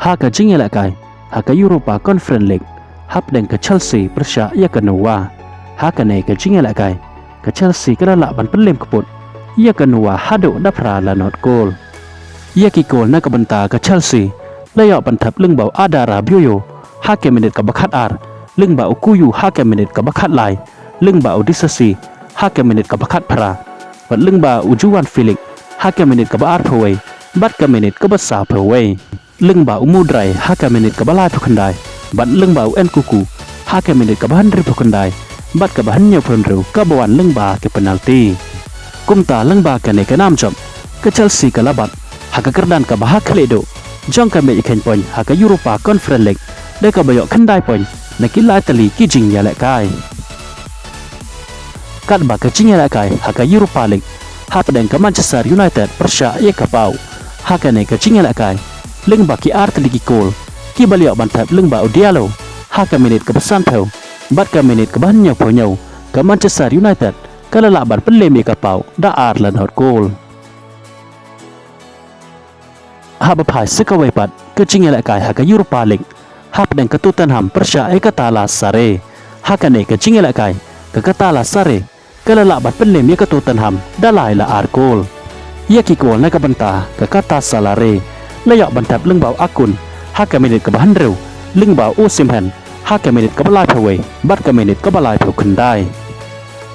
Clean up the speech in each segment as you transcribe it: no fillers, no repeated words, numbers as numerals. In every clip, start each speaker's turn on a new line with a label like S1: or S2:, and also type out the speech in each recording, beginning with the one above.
S1: haka jingela kai haka Europa Conference League hap deng ke Chelsea persya ia ke Noah haka ne ke jingela kai ke Chelsea kena lak ban pelim keput ia ke Noah hadu dapra la not goal ia ki goal na ke benta ke Chelsea layok bantap lưng bau adara bioyo hake minit ke bakat ar lưng bau kuyu hake minit ke bakat lai lưng bau disasi hake minit ke bakat pra bat lưng bau ujuan Felix hake minit ke baar pawai bat ke minit ke besar pawai lưng bau mudrai hake minit ke balai pukandai bat lưng bau en kuku hake minit ke bahan ri pukandai bat ke bahan nyaw penru ke bawan lưng ba ke penalti kumta lưng ba ke ne ke nam jom ke Chelsea ke labat hake kerdan ke bahak keledo jong ke me ikan poin hake Europa Conference League de ke bayok kendai poin na kila tali kijing ya lek kai kat ba ke jing ya lek kai hake Europa League hap deng ke Manchester United persya ye ke pau hake ne ke jing ya lek kai lưng ba ki ar tali ki gol ki baliok bantap lưng ba Diallo hake minit ke besan peu bat ke minit ke bahan nyaw nyau ke Manchester United ke lelak ban pelem ye ke pau da ar lan hot goal hap pai sekawai pat ke jing ya lek kai hake Europa League hap deng ke Tottenham persya ye ke tala sare hake ne ke jing ya lek kai ke tala sare ke lelak ban pelem ye ke Tottenham da lai la ar goal ye ki goal na ke benta ke kata salare layok bantap lưng bau akun hake minit ke bahan rew lưng bau Osimhen hake minit ke balai pawai bat ke minit ke balai paw kendai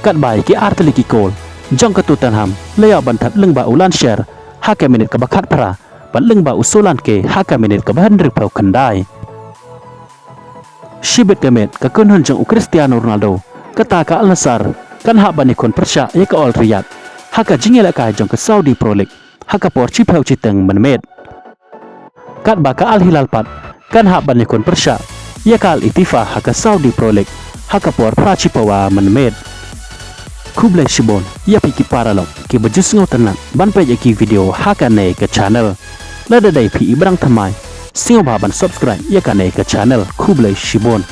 S1: kat bai ki arteli ki gol jong ke Tottenham layok bantap lưng bau Landsher hake minit ke bakat pra bat lưng bau Solanke hake minit ke bahan rew paw kendai shibet kemet ke kunhun jong Cristiano Ronaldo kata ke Al Nassr kan hak banikon persya ye ke Al Riyadh hake jingela kai jong ke Saudi Pro League hake por chi paw chiteng menmet kat baka Al Hilal pat kan hak banikon persya ia kal itifa haka Saudi Pro League haka por prachi pawa menmet Kublai Shibon ia piki paralog ki bejus ngau tenang ban page ki video haka ne ke channel lada dai pi ibrang thamai singo ban subscribe ia ka ne ke channel Kublai Shibon